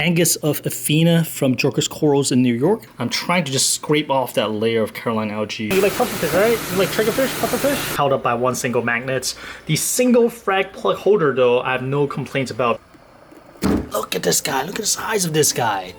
Angus of Athena from Joker's Corals in New York. I'm trying to just scrape off that layer of Caroline algae. You like pufferfish, right? You like triggerfish, pufferfish? Held up by one single magnet. The single frag plug holder though, I have no complaints about. Look at this guy, look at the size of this guy.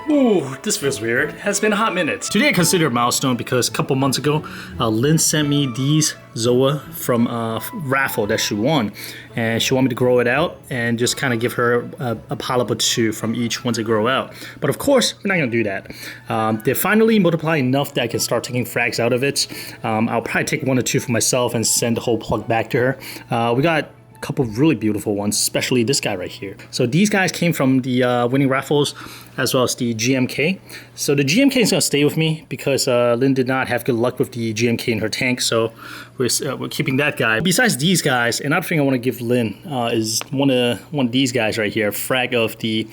Ooh, this feels weird. It has been a hot minute. Today I consider a milestone because a couple months ago, Lynn sent me these Zoa from a raffle that she won. And she wanted me to grow it out and just kind of give her a polyp or two from each once they grow out. But of course, we're not gonna do that. They finally multiply enough that I can start taking frags out of it. I'll probably take one or two for myself and send the whole plug back to her. We got a couple of really beautiful ones, especially this guy right here. So these guys came from the winning raffles as well as the GMK. So the GMK is gonna stay with me because Lynn did not have good luck with the GMK in her tank, so we're keeping that guy. Besides these guys, another thing I want to give Lynn is one of these guys right here, frag of the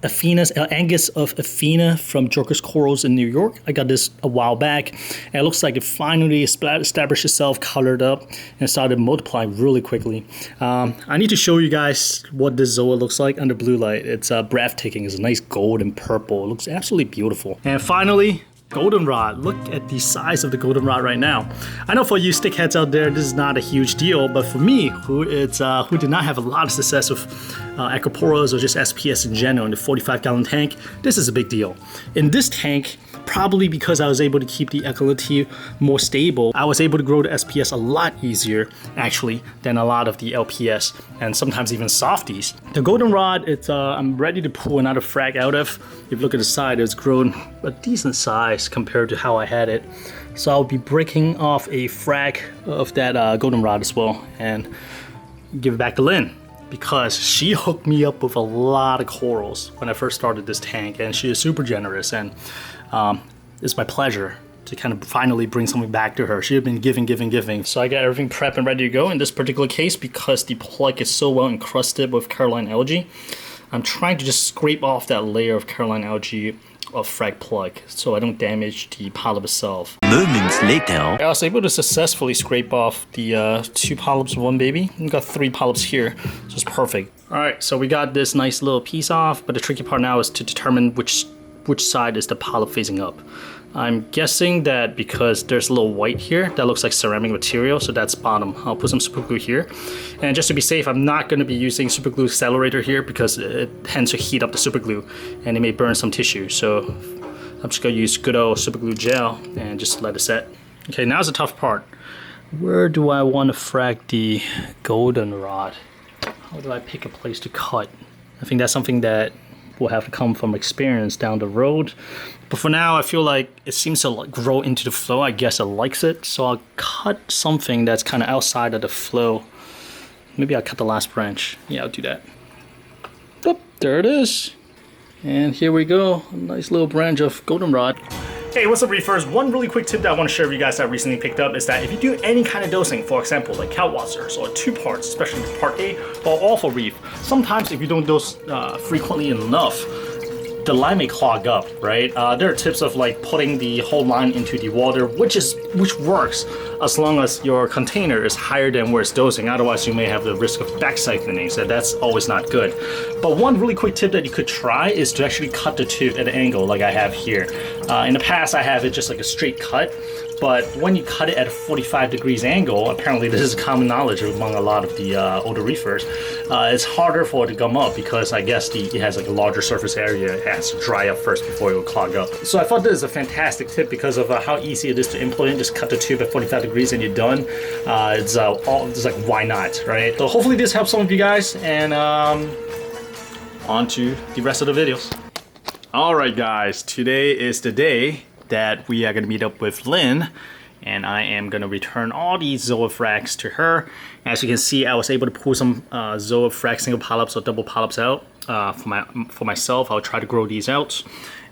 Angus of Athena from Joker's Corals in New York. I got this a while back, and it looks like it finally established itself, colored up, and started multiplying really quickly. I need to show you guys what this Zoa looks like under blue light. It's breathtaking. It's a nice gold and purple. It looks absolutely beautiful. And finally, goldenrod. Look at the size of the goldenrod right now. I know for you stickheads out there, this is not a huge deal, but for me, who did not have a lot of success with aquaporas or just SPS in general in the 45-gallon tank, this is a big deal. In this tank, probably because I was able to keep the alkalinity more stable, I was able to grow the SPS a lot easier, actually, than a lot of the LPS and sometimes even softies. The goldenrod, I'm ready to pull another frag out of. If you look at the side, it's grown a decent size compared to how I had it. So I'll be breaking off a frag of that goldenrod as well and give it back to Lynn, because she hooked me up with a lot of corals when I first started this tank, and she is super generous, and it's my pleasure to kind of finally bring something back to her. She had been giving. So I got everything prepped and ready to go in this particular case because the plug is so well encrusted with Caroline algae. I'm trying to just scrape off that layer of Caroline algae of frag plug so I don't damage the polyp itself. Moments later, I was able to successfully scrape off the 2 polyps and 1 baby. We got 3 polyps here, so it's perfect. All right, so we got this nice little piece off, but the tricky part now is to determine which side is the polyp facing up. I'm guessing that because there's a little white here, that looks like ceramic material, so that's bottom. I'll put some super glue here. And just to be safe, I'm not gonna be using super glue accelerator here because it tends to heat up the super glue and it may burn some tissue. So I'm just gonna use good old super glue gel and just let it set. Okay, now's the tough part. Where do I want to frag the goldenrod? How do I pick a place to cut? I think that's something that will have to come from experience down the road. But for now, I feel like it seems to grow into the flow. I guess it likes it. So I'll cut something that's kind of outside of the flow. Maybe I'll cut the last branch. Yeah, I'll do that. Oh, there it is. And here we go. A nice little branch of goldenrod. Hey, what's up, Reefers? One really quick tip that I want to share with you guys that I recently picked up is that if you do any kind of dosing, for example, like Kaltwassers or 2 parts, especially part A or all for reef, sometimes if you don't dose frequently enough, the line may clog up, right? There are tips of like putting the whole line into the water, which works as long as your container is higher than where it's dosing. Otherwise, you may have the risk of back siphoning, so that's always not good. But one really quick tip that you could try is to actually cut the tube at an angle like I have here. In the past, I have it just like a straight cut. But when you cut it at a 45 degrees angle, apparently this is common knowledge among a lot of the older reefers, it's harder for it to gum up because I guess it has like a larger surface area. It has to dry up first before it will clog up. So I thought this is a fantastic tip because of how easy it is to implement. Just cut the tube at 45 degrees and you're done. It's like, why not, right? So hopefully this helps some of you guys, and on to the rest of the videos. All right, guys, today is the day that we are going to meet up with Lynn, and I am going to return all these Zoa frags to her. As you can see, I was able to pull some Zoa frag single polyps or double polyps out for myself. I'll try to grow these out.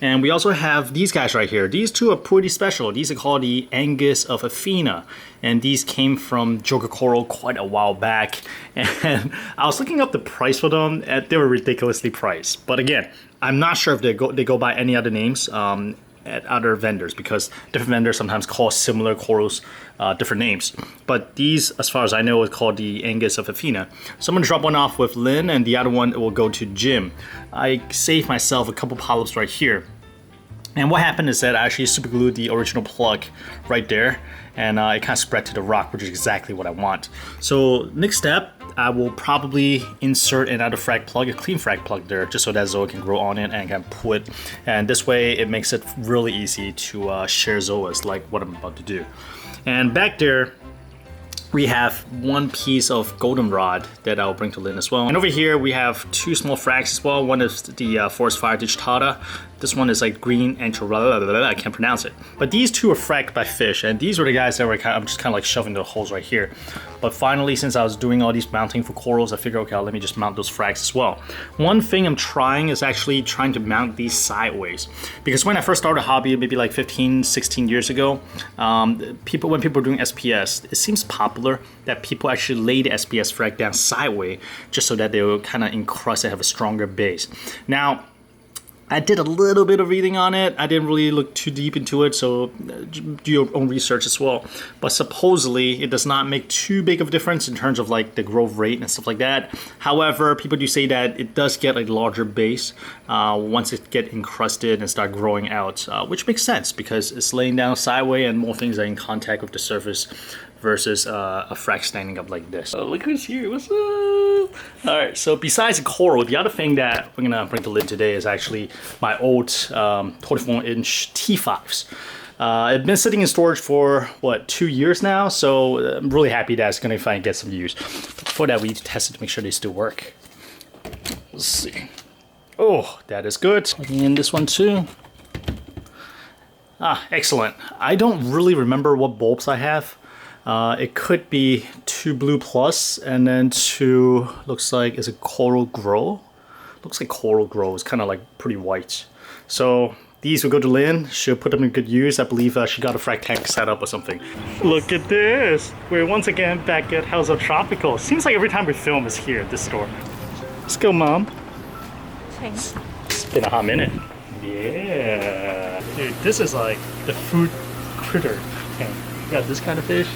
And we also have these guys right here. These two are pretty special. These are called the Angus of Athena, and these came from Joker Coral quite a while back. And I was looking up the price for them, and they were ridiculously priced. But again, I'm not sure if they go by any other names. at other vendors because different vendors sometimes call similar corals different names. But these, as far as I know, is called the Angus of Athena. So I'm gonna drop one off with Lynn, and the other one will go to Jim. I saved myself a couple polyps right here. And what happened is that I actually super glued the original plug right there, and it kind of spread to the rock, which is exactly what I want. So next step, I will probably insert another frag plug, a clean frag plug there, just so that Zoa can grow on it and can pull it. And this way it makes it really easy to share Zoas like what I'm about to do. And back there, we have one piece of goldenrod that I'll bring to Lynn as well. And over here we have two small frags as well. One is the forest fire digitata. This one is like green enchilada, I can't pronounce it. But these two are fragged by fish, and these were the guys that were I'm just kind of like shoving the holes right here. But finally, since I was doing all these mounting for corals, I figured, okay, let me just mount those frags as well. One thing I'm trying is actually trying to mount these sideways. Because when I first started a hobby, maybe like 15, 16 years ago, when people were doing SPS, it seems popular that people actually lay the SPS frag down sideways just so that they will kind of encrust and have a stronger base. Now, I did a little bit of reading on it. I didn't really look too deep into it, so do your own research as well. But supposedly, it does not make too big of a difference in terms of like the growth rate and stuff like that. However, people do say that it does get a larger base once it get encrusted and start growing out, which makes sense because it's laying down sideways and more things are in contact with the surface versus a frag standing up like this. Oh, look who's here, what's up? All right, so besides the coral, the other thing that we're gonna bring to Lynn today is actually my old 24-inch T5s. It's been sitting in storage for, what, 2 years now? So I'm really happy that it's gonna finally get some use. But before that, we need to test it to make sure they still work. Let's see. Oh, that is good. Plugging in this one too. Ah, excellent. I don't really remember what bulbs I have. It could be 2 blue plus and then 2, looks like, is it coral grow? Looks like coral grow. It's kind of like pretty white. So these will go to Lynn. She'll put them in good use. I believe she got a frag tank set up or something. Look at this. We're once again back at House of Tropicals. Seems like every time we film is here at this store. Let's go, Mom. Thanks. It's been a hot minute. Yeah. Dude, this is like the food critter tank. We got this kind of fish,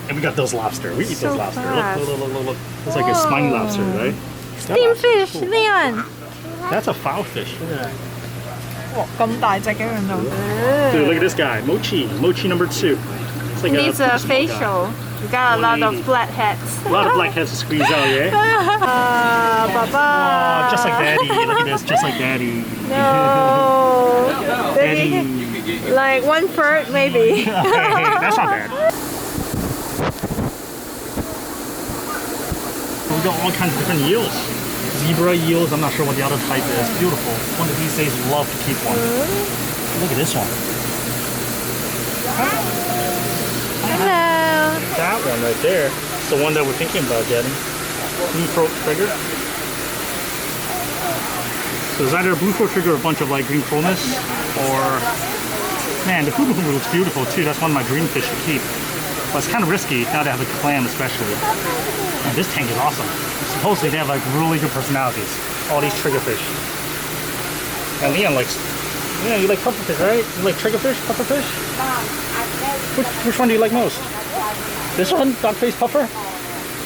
and we got those lobster. We eat those lobster. Look. It's like a spiny lobster, right? Steam fish, Leon. That's a foul fish. Look at that. 咁大隻嘅原來。 Dude, look at this guy. Mochi number 2. It's like Needs a facial. We got a lot of blackheads. A lot of blackheads to squeeze out, yeah? Baba. Oh, just like Daddy. Look at this, just like Daddy. No. Daddy. Like 1/3 maybe. That's not bad. We got all kinds of different eels. Zebra eels, I'm not sure what the other type is. Beautiful. One of these days, love to keep one. Look at this one. Hello. That one right there. It's the one that we're thinking about getting. Blue throat trigger. So there's either a blue throat trigger or a bunch of like green chromis, or man, the food looks beautiful too. That's one of my dream fish to keep. But it's kind of risky now to have a clam especially. And this tank is awesome. Supposedly they have like really good personalities. All these triggerfish. And Leon likes, yeah, you like pufferfish, right? You like triggerfish, pufferfish? Which one do you like most? This one, dog-faced puffer?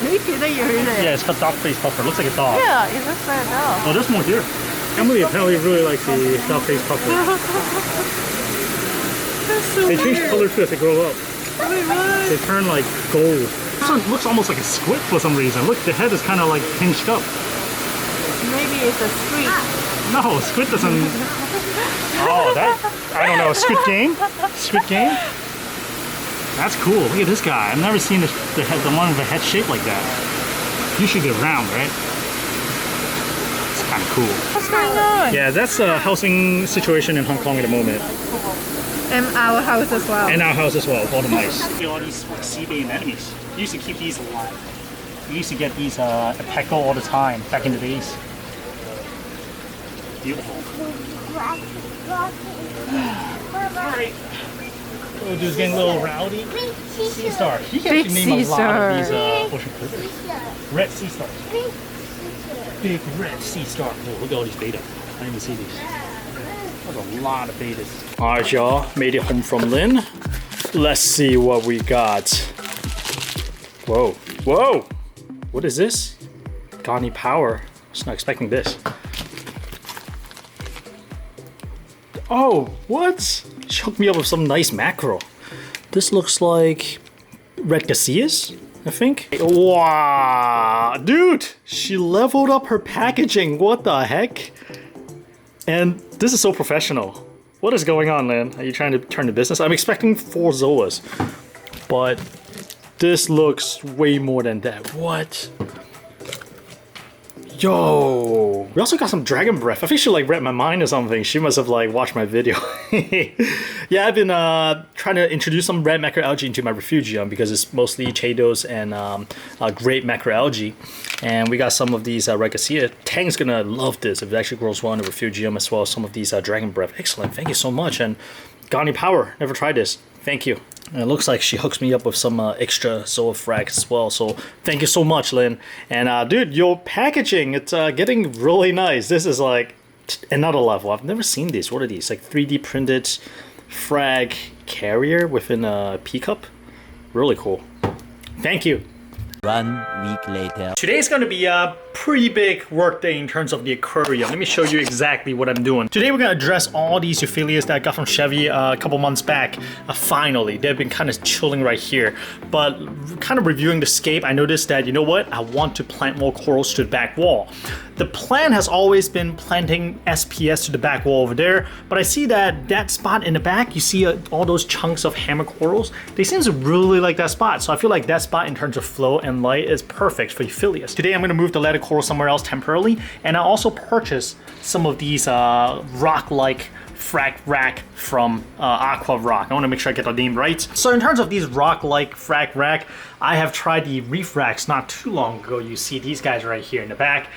Yeah, it's called dog-faced puffer. Looks like a dog. Yeah, it looks like a dog. Oh, there's more here. Emily apparently really likes the dog-faced puffer. So they change color too as they grow up. What? They turn like gold. This one looks almost like a squid for some reason. Look, the head is kind of like hinged up. Maybe it's a squid. No, squid doesn't. Oh, that, I don't know, squid game? Squid game? That's cool. Look at this guy. I've never seen the one with a head shaped like that. Usually they're round, right? It's kind of cool. What's going on? Yeah, that's a housing situation in Hong Kong at the moment. And our house as well. And our house as well, all the mice. All these sea bay anemones. We used to keep these alive. We used to get these at Petco all the time back in the days. Beautiful. Alright. Oh, dude's getting a little rowdy. Sea star. He can actually name a lot of these ocean critters. Red sea star. Big red sea star. Oh, look at all these beta. I didn't even see these. That's a lot of betas. All right, y'all, made it home from Lynn. Let's see what we got. Whoa, whoa! What is this? Gani Power. I was not expecting this. Oh, what? She hooked me up with some nice mackerel. This looks like red gaseous, I think. Wow, dude, she leveled up her packaging. What the heck? And this is so professional. What is going on, Lynn? Are you trying to turn the business? I'm expecting 4 Zoas, but this looks way more than that. What? Yo, we also got some dragon breath. I think she like read my mind or something. She must have like watched my video. Yeah, I've been trying to introduce some red macroalgae into my refugium because it's mostly chaetos and grape macroalgae. And we got some of these Regacia. Tang's gonna love this if it actually grows well in the refugium, as well as some of these dragon breath. Excellent, thank you so much. And Gani Power, never tried this. Thank you. And it looks like she hooks me up with some extra Zoa frag as well. So thank you so much, Lynn. And dude, your packaging, it's getting really nice. This is like another level. I've never seen these. What are these? Like 3D printed frag carrier within a pea cup. Really cool. Thank you. 1 week later. Today's going to be a pretty big work day in terms of the aquarium. Let me show you exactly what I'm doing. Today we're going to address all these Euphyllias that I got from Chevy a couple months back. Finally, they've been kind of chilling right here. But kind of reviewing the scape, I noticed that, you know what? I want to plant more corals to the back wall. The plan has always been planting SPS to the back wall over there, but I see that spot in the back, you see all those chunks of hammer corals, they seem to really like that spot. So I feel like that spot in terms of flow and light is perfect for Euphyllias. Today I'm going to move the letter coral somewhere else temporarily, and I also purchased some of these rock-like frag rack from Aqua Rock. I want to make sure I get the name right. So in terms of these rock-like frag rack, I have tried the Reef racks not too long ago. You see these guys right here in the back.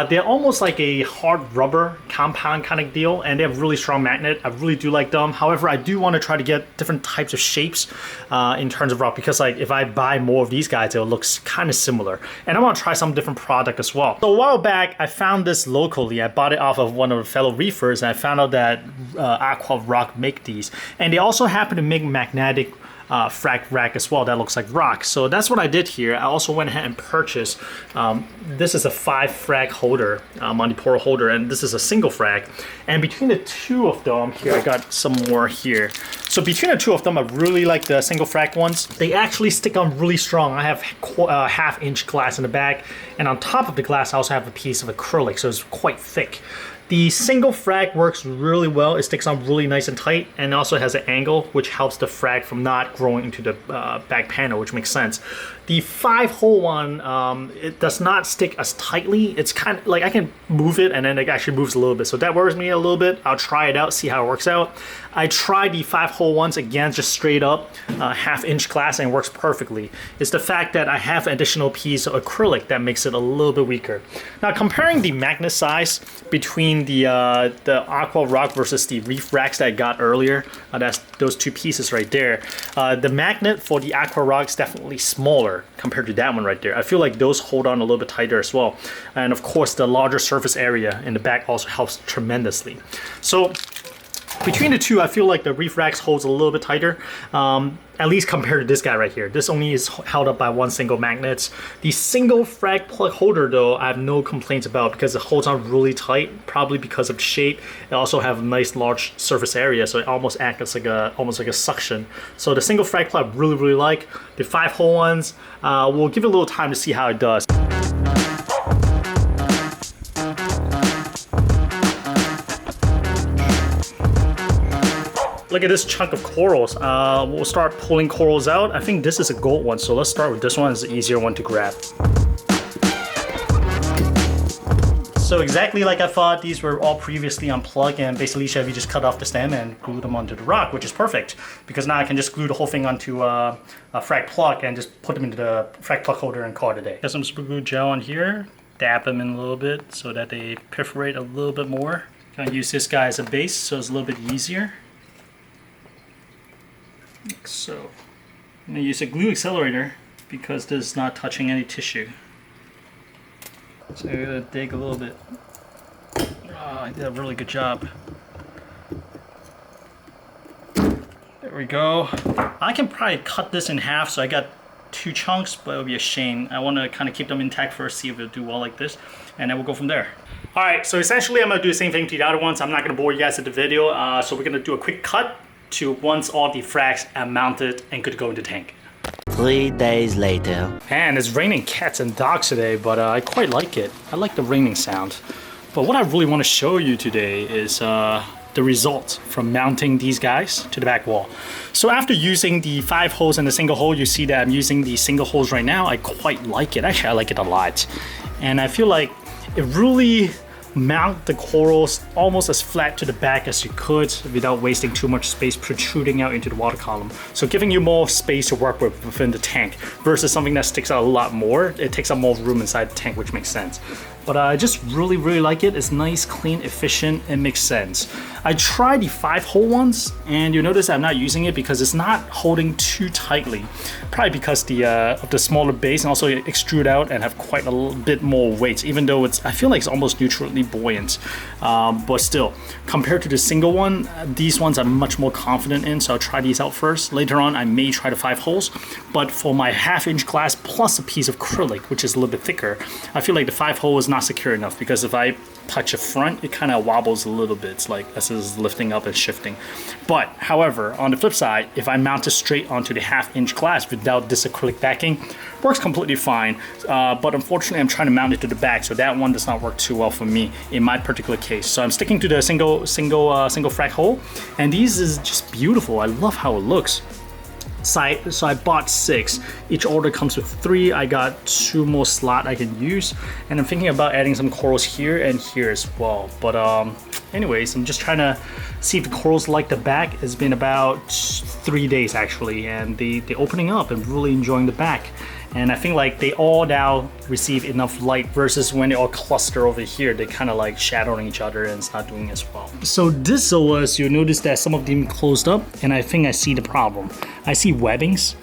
They're almost like a hard rubber compound kind of deal, and they have really strong magnet. I really do like them. However, I do want to try to get different types of shapes in terms of rock, because like if I buy more of these guys, it looks kind of similar. And I want to try some different product as well. So a while back, I found this locally. I bought it off of one of the fellow reefers, and I found out that Aqua Rock make these. And they also happen to make magnetic frag rack as well that looks like rock. So that's what I did here. I also went ahead and purchased this is a 5 frag holder, Montiporo holder, and this is a single frag. And between the two of them here, I got some more here. So between the two of them, I really like the single frag ones. They actually stick on really strong. I have half-inch glass in the back, and on top of the glass I also have a piece of acrylic, so it's quite thick. The single frag works really well. It sticks on really nice and tight, and also has an angle which helps the frag from not growing into the back panel, which makes sense. The 5-hole one, it does not stick as tightly. It's kind of like I can move it and then it actually moves a little bit. So that worries me a little bit. I'll try it out, see how it works out. I tried the 5-hole ones again, just straight up half-inch glass, and it works perfectly. It's the fact that I have an additional piece of acrylic that makes it a little bit weaker. Now comparing the magnet size between the Aqua Rock versus the Reef racks that I got earlier, that's those two pieces right there. The magnet for the Aqua Rock is definitely smaller compared to that one right there. I feel like those hold on a little bit tighter as well. And of course, the larger surface area in the back also helps tremendously. So between the two, I feel like the Reef racks holds a little bit tighter, at least compared to this guy right here. This only is held up by one single magnet. The single frag plug holder though, I have no complaints about because it holds on really tight, probably because of the shape. It also have a nice large surface area, so it almost acts like almost like a suction. So the single frag plug I really like. The 5-hole ones, we'll give it a little time to see how it does. Look at this chunk of corals. We'll start pulling corals out. I think this is a gold one, so let's start with this one. It's the easier one to grab. So exactly like I thought, these were all previously unplugged, and basically Chevy just cut off the stem and glued them onto the rock, which is perfect because now I can just glue the whole thing onto a frag plug and just put them into the frag plug holder and call it a day. Got some super glue gel on here, dab them in a little bit so that they perforate a little bit more. Gonna use this guy as a base so it's a little bit easier. Like so. I'm going to use a glue accelerator because this is not touching any tissue. So I'm going to dig a little bit. Oh, I did a really good job. There we go. I can probably cut this in half, so I got 2 chunks, but it would be a shame. I want to kind of keep them intact first, see if it'll do well like this, and then we'll go from there. All right, so essentially I'm gonna do the same thing to the other ones. I'm not gonna bore you guys with the video, so we're gonna do a quick cut to once all the frags are mounted and good to go in the tank. 3 days later. And it's raining cats and dogs today, but I quite like it. I like the raining sound. But what I really want to show you today is the result from mounting these guys to the back wall. So after using the 5 holes and the single hole, you see that I'm using the single holes right now. I quite like it. Actually, I like it a lot. And I feel like it really mount the corals almost as flat to the back as you could without wasting too much space protruding out into the water column. So giving you more space to work with within the tank versus something that sticks out a lot more. It takes up more room inside the tank, which makes sense. But I just really like it. It's nice, clean, efficient, it makes sense. I tried the 5-hole ones, and you'll notice I'm not using it because it's not holding too tightly. Probably because of the smaller base, and also extrude out and have quite a little bit more weight, even though I feel like it's almost neutrally buoyant. But still, compared to the single one, these ones I'm much more confident in, so I'll try these out first. Later on, I may try the 5 holes, but for my 1/2-inch glass plus a piece of acrylic, which is a little bit thicker, I feel like the 5-hole is not secure enough, because if I touch a front, it kind of wobbles a little bit. It's like as it's lifting up and shifting. But however, on the flip side, if I mount it straight onto the 1/2-inch glass without this acrylic backing, works completely fine. But unfortunately, I'm trying to mount it to the back, so that one does not work too well for me in my particular case. So I'm sticking to the single frag hole, and these is just beautiful. I love how it looks. So I bought 6. Each order comes with 3. I got 2 more slots I can use, and I'm thinking about adding some corals here and here as well. But anyways, I'm just trying to see if the corals like the back. It's been about 3 days actually, and they're opening up and really enjoying the back. And I think like they all now receive enough light versus when they all cluster over here, they kind of like shadowing each other and it's not doing as well. So this Zoas, you'll notice that some of them closed up, and I think I see the problem. I see webbings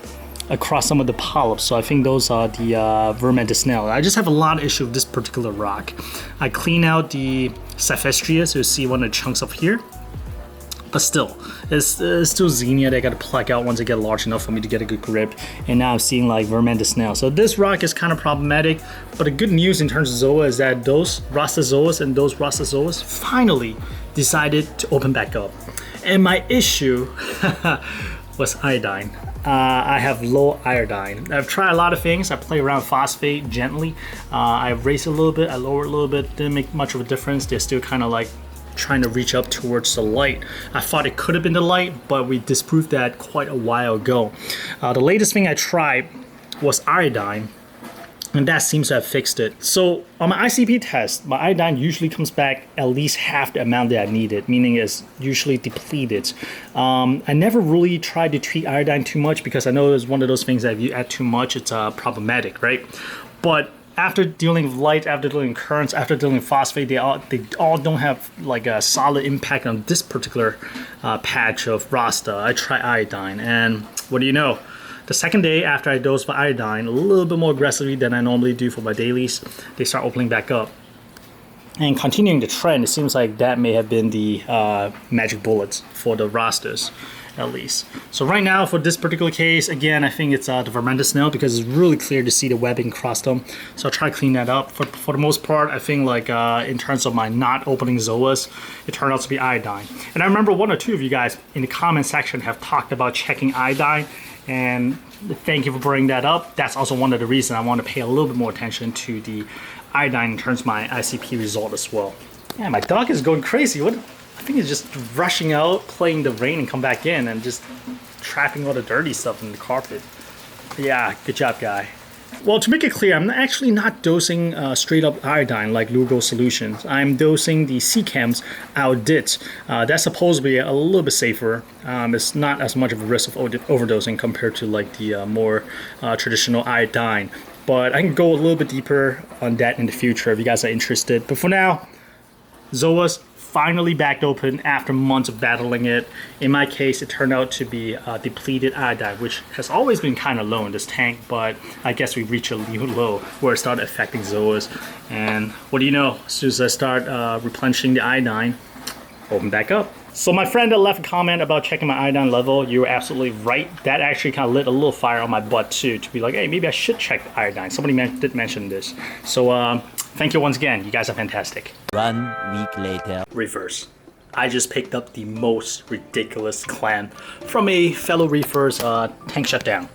across some of the polyps, so I think those are the vermendisnell. I just have a lot of issue with this particular rock. I clean out the Sapphestria, so you see one of the chunks up here. But still, it's still xenia that I gotta pluck out once it get large enough for me to get a good grip. And now I'm seeing like vermendisnell. So this rock is kind of problematic, but the good news in terms of Zoa is that those Rasta Zoas and those Rasta Zoas finally decided to open back up. And my issue was iodine. I have low iodine. I've tried a lot of things. I play around phosphate gently. I raised it a little bit, I lowered it a little bit, didn't make much of a difference. They're still kind of like trying to reach up towards the light. I thought it could have been the light, but we disproved that quite a while ago. The latest thing I tried was iodine, and that seems to have fixed it. So on my ICP test, my iodine usually comes back at least half the amount that I needed, meaning it's usually depleted. I never really tried to treat iodine too much because I know it's one of those things that if you add too much, it's problematic, right? But after dealing with light, after dealing with currents, after dealing with phosphate, they all don't have like a solid impact on this particular patch of Rasta. I try iodine, and what do you know? The second day after I dose for iodine, a little bit more aggressively than I normally do for my dailies, they start opening back up. And continuing the trend, it seems like that may have been the magic bullets for the Rastas, at least. So right now for this particular case, again, I think it's the vermendisnell because it's really clear to see the webbing across them. So I'll try to clean that up. For the most part, I think like in terms of my not opening Zoas, it turned out to be iodine. And I remember 1 or 2 of you guys in the comment section have talked about checking iodine, and thank you for bringing that up. That's also one of the reasons I want to pay a little bit more attention to the iodine in terms of my ICP result as well. Yeah, my dog is going crazy. I think it's just rushing out, playing the rain, and come back in and just trapping all the dirty stuff in the carpet. Yeah, good job, guy. Well, to make it clear, I'm actually not dosing straight up iodine like Lugo Solutions. I'm dosing the CCAM's Audit. That's supposed to be a little bit safer. It's not as much of a risk of overdosing compared to like the more traditional iodine. But I can go a little bit deeper on that in the future if you guys are interested. But for now, Zoas finally backed open after months of battling it. In my case, it turned out to be depleted iodine, which has always been kind of low in this tank, but I guess we reached a new low where it started affecting Zoas. And what do you know, as soon as I start replenishing the iodine, open back up. So my friend that left a comment about checking my iodine level, you were absolutely right. That actually kind of lit a little fire on my butt too, to be like, hey, maybe I should check the iodine. Somebody did mention this. So thank you once again. You guys are fantastic. 1 week later. Reefers. I just picked up the most ridiculous clam from a fellow Reefers tank shutdown.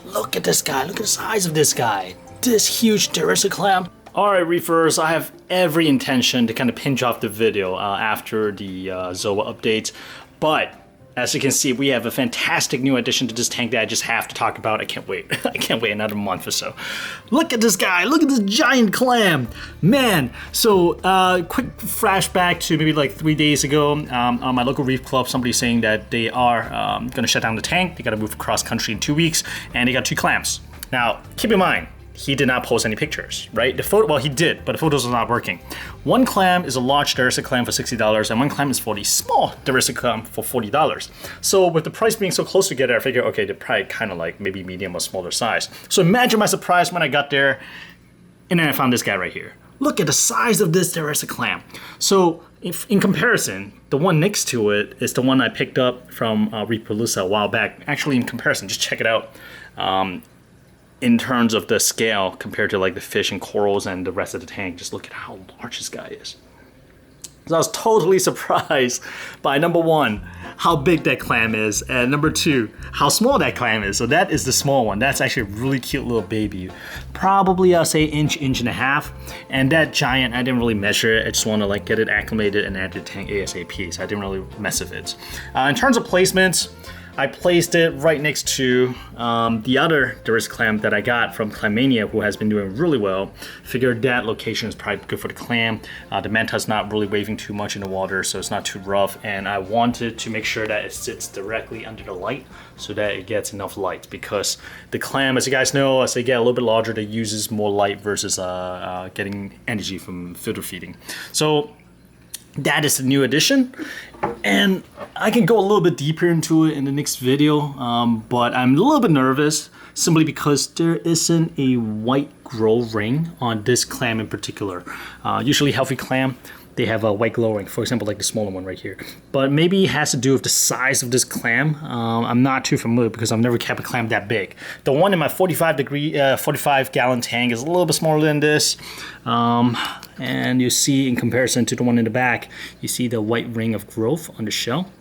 Look at this guy. Look at the size of this guy. This huge Derasa clam. Alright, Reefers, I have every intention to kind of pinch off the video after the Zoa updates, but as you can see, we have a fantastic new addition to this tank that I just have to talk about. I can't wait. I can't wait another month or so. Look at this guy. Look at this giant clam. Man, so quick flashback to maybe like 3 days ago on my local reef club, somebody saying that they are going to shut down the tank. They got to move across country in 2 weeks, and they got 2 clams. Now, keep in mind, he did not post any pictures, right? The photo, well, he did, but the photos are not working. One clam is a large Derasa clam for $60, and one clam is for the small Derasa clam for $40. So with the price being so close together, I figured, okay, they're probably kind of like maybe medium or smaller size. So imagine my surprise when I got there, and then I found this guy right here. Look at the size of this Derasa clam. So if, in comparison, the one next to it is the one I picked up from Euphyllia a while back. Actually, in comparison, just check it out. In terms of the scale compared to like the fish and corals and the rest of the tank, just look at how large this guy is. So I was totally surprised by number one, how big that clam is, and number two, how small that clam is. So that is the small one. That's actually a really cute little baby. Probably I'll say inch and a half. And that giant, I didn't really measure it. I just want to like get it acclimated and add to the tank ASAP. So I didn't really mess with it. In terms of placements, I placed it right next to the other Derasa clam that I got from Clammania, who has been doing really well. Figured that location is probably good for the clam. The manta's not really waving too much in the water, so it's not too rough. And I wanted to make sure that it sits directly under the light so that it gets enough light. Because the clam, as you guys know, as they get a little bit larger, they uses more light versus getting energy from filter feeding. So that is the new addition, and I can go a little bit deeper into it in the next video, but I'm a little bit nervous simply because there isn't a white glow ring on this clam in particular. Usually healthy clam, they have a white glow ring, for example like the smaller one right here, but maybe it has to do with the size of this clam. I'm not too familiar because I've never kept a clam that big. The one in my 45 gallon tank is a little bit smaller than this, and you see in comparison to the one in the back, you see the white ring of growth on the shell.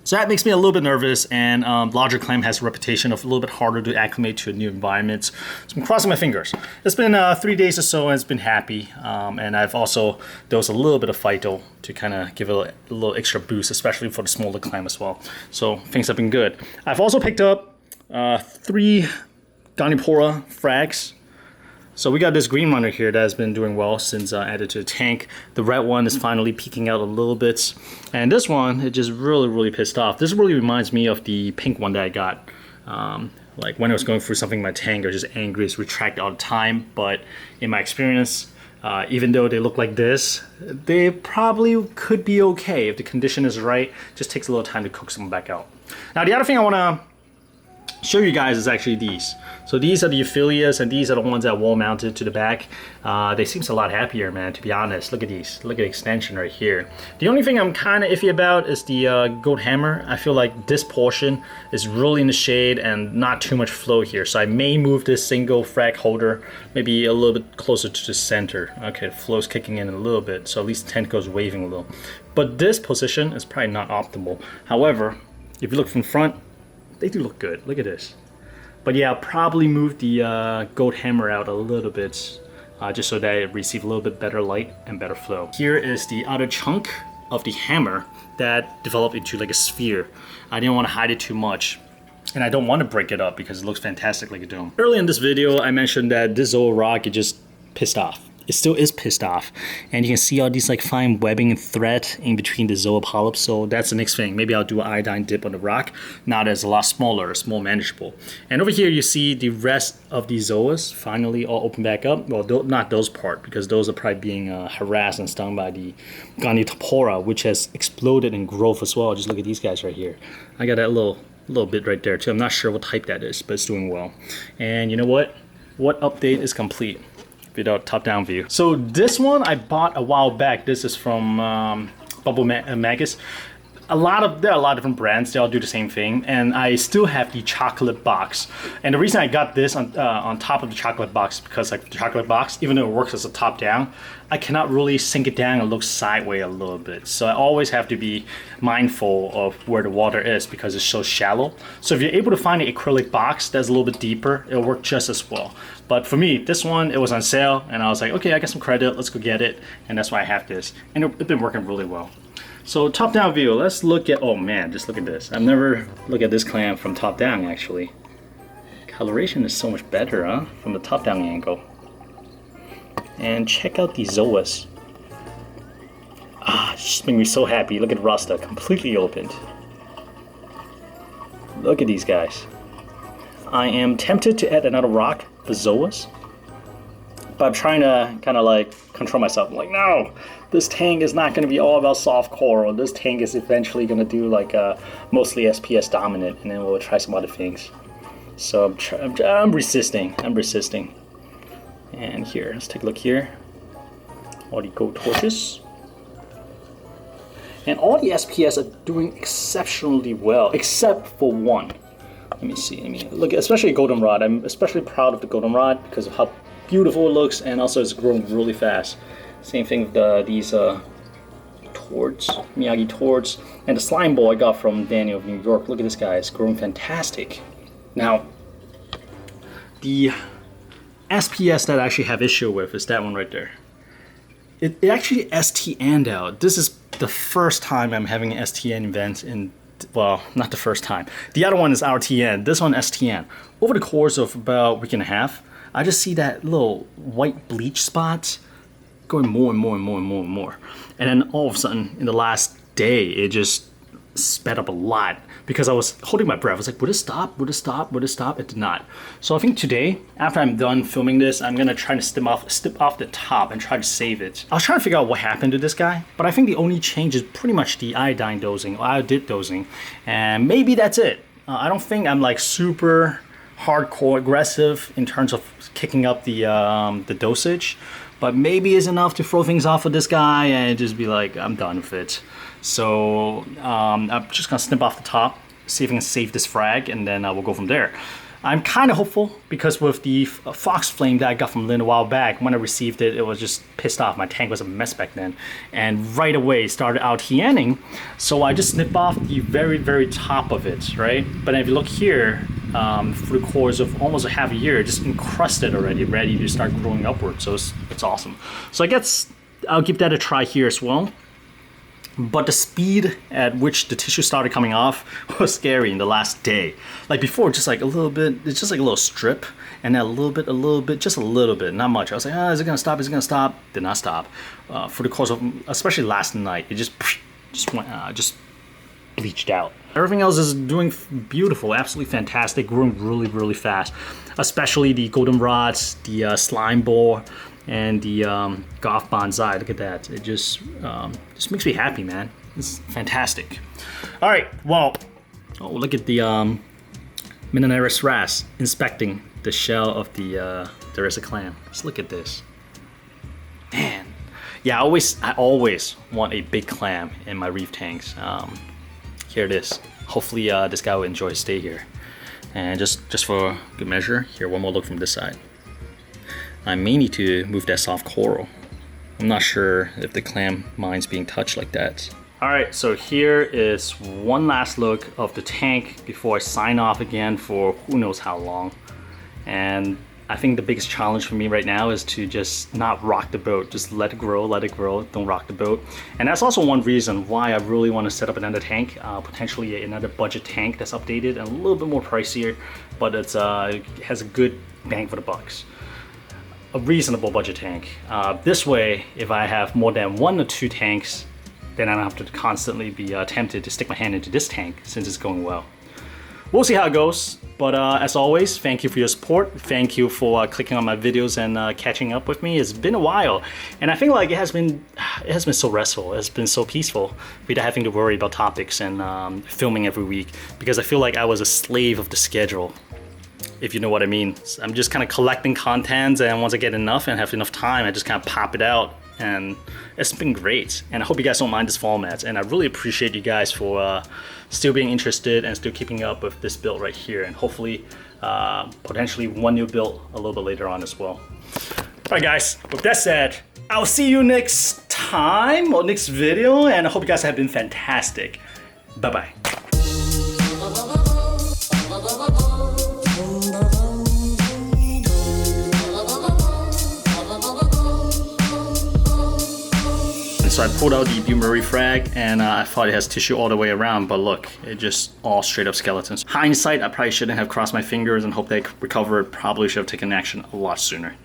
So that makes me a little bit nervous, and larger clam has a reputation of a little bit harder to acclimate to new environments. So I'm crossing my fingers. It's been 3 days or so, and it's been happy. And I've also dosed a little bit of phyto to kind of give it a little extra boost, especially for the smaller clam as well. So things have been good. I've also picked up 3 Ganipora frags. So we got this green one right here that has been doing well since added to the tank. The red one is finally peeking out a little bit. And this one, it just really pissed off. This really reminds me of the pink one that I got. Like when I was going through something in my tank, I was just angry, it's retract all the time. But in my experience, even though they look like this, they probably could be okay if the condition is right. It just takes a little time to cook them back out. Now the other thing I want to show you guys is actually these. So these are the Euphyllias, and these are the ones that wall mounted to the back. They seem a lot happier, man, to be honest. Look at these. Look at the extension right here. The only thing I'm kind of iffy about is the goat hammer. I feel like this portion is really in the shade and not too much flow here. So I may move this single frag holder maybe a little bit closer to the center. Okay, the flow's kicking in a little bit, so at least the tent goes waving a little. But this position is probably not optimal. However, if you look from front, they do look good. Look at this. But yeah, I'll probably move the goat hammer out a little bit just so that it receives a little bit better light and better flow. Here is the other chunk of the hammer that developed into like a sphere. I didn't want to hide it too much, and I don't want to break it up because it looks fantastic like a dome. Earlier in this video, I mentioned that this Aquarock is just pissed off. It still is pissed off, and you can see all these like fine webbing and thread in between the Zoa polyps. So that's the next thing. Maybe I'll do an iodine dip on the rock. Now that's a lot smaller, it's more manageable. And over here you see the rest of the Zoas finally all open back up. Well, not those part, because those are probably being harassed and stung by the Ganipora, which has exploded in growth as well. Just look at these guys right here. I got that little bit right there too. I'm not sure what type that is, but it's doing well. And you know what? What update is complete? Without top-down view. So this one I bought a while back. This is from Magus. There are a lot of different brands. They all do the same thing, and I still have the chocolate box. And the reason I got this on top of the chocolate box because like the chocolate box, even though it works as a top down, I cannot really sink it down and look sideways a little bit. So I always have to be mindful of where the water is because it's so shallow. So if you're able to find an acrylic box that's a little bit deeper, it'll work just as well. But for me, this one, it was on sale, and I was like, okay, I got some credit. Let's go get it, and that's why I have this. And it's been working really well. So top down view, let's look at, oh man, just look at this. I've never looked at this clam from top down actually. Coloration is so much better, huh? From the top down angle. And check out these Zoas. Ah, it's just making me so happy. Look at Rasta, completely opened. Look at these guys. I am tempted to add another rock, the Zoas. But I'm trying to kind of like control myself. I'm like, no, this tank is not going to be all about soft coral. This tank is eventually going to do like mostly SPS dominant, and then we'll try some other things. So I'm resisting. I'm resisting. And here, let's take a look here. All the gold torches. And all the SPS are doing exceptionally well, except for one. Let me see. I mean, look, especially goldenrod. I'm especially proud of the goldenrod because of how beautiful it looks, and also it's growing really fast. Same thing with these torts, Miyagi torts, and the slime ball I got from Daniel of New York. Look at this guy, it's growing fantastic. Now, the SPS that I actually have issue with is that one right there. It actually STN'd out. This is the first time I'm having an STN event in, well, not the first time. The other one is RTN, this one STN. Over the course of about a week and a half, I just see that little white bleach spot going more and more and more and more and more. And then all of a sudden, in the last day, it just sped up a lot because I was holding my breath. I was like, would it stop? Would it stop? Would it stop? It did not. So I think today, after I'm done filming this, I'm gonna try to snip off the top and try to save it. I was trying to figure out what happened to this guy, but I think the only change is pretty much the iodine dosing, or iodide dosing, and maybe that's it. I don't think I'm like super hardcore aggressive in terms of kicking up the dosage, but maybe it's enough to throw things off of this guy and just be like, I'm done with it. So I'm just gonna snip off the top, see if I can save this frag, and then we'll go from there. I'm kind of hopeful because with the fox flame that I got from Lynn a while back, when I received it, it was just pissed off. My tank was a mess back then, and right away started out TNing. So I just snipped off the very, very top of it, right? But if you look here, through the course of almost a half a year, just encrusted already, ready to start growing upward. So it's awesome. So I guess I'll give that a try here as well. But the speed at which the tissue started coming off was scary in the last day. Like before, just like a little bit, it's just like a little strip, and then a little bit, just a little bit, not much. I was like, is it gonna stop? Is it gonna stop? Did not stop. For the course of, especially last night, it just went, just bleached out. Everything else is doing beautiful, absolutely fantastic, growing really, really fast. Especially the goldenrods, the slime ball, and the golf bonsai. Look at that. It just makes me happy, man. It's fantastic. All right, well, look at the Minaneris wrasse inspecting the shell of the Derasa clam. Just look at this. Man. Yeah, I always want a big clam in my reef tanks. Here it is. Hopefully this guy will enjoy his stay here. And just for good measure, here, one more look from this side. I may need to move that soft coral. I'm not sure if the clam mind's being touched like that. All right, so here is one last look of the tank before I sign off again for who knows how long. And I think the biggest challenge for me right now is to just not rock the boat. Just let it grow, don't rock the boat. And that's also one reason why I really want to set up another tank, potentially another budget tank that's updated and a little bit more pricier, but it has a good bang for the bucks. A reasonable budget tank. This way, if I have more than 1 or 2 tanks, then I don't have to constantly be tempted to stick my hand into this tank since it's going well. We'll see how it goes, but as always, thank you for your support. Thank you for clicking on my videos and catching up with me. It's been a while, and I feel like it has been so restful. It's been so peaceful without having to worry about topics and filming every week, because I feel like I was a slave of the schedule, if you know what I mean. I'm just kind of collecting content, and once I get enough and have enough time, I just kind of pop it out and it's been great. And I hope you guys don't mind this format, and I really appreciate you guys for still being interested and still keeping up with this build right here, and hopefully potentially one new build a little bit later on as well. All right guys, with that said, I'll see you next time or next video, and I hope you guys have been fantastic. Bye bye. So I pulled out the Burnie frag, and I thought it has tissue all the way around, but look, it just all straight up skeletons. Hindsight, I probably shouldn't have crossed my fingers and hoped they could recover. Probably should have taken action a lot sooner.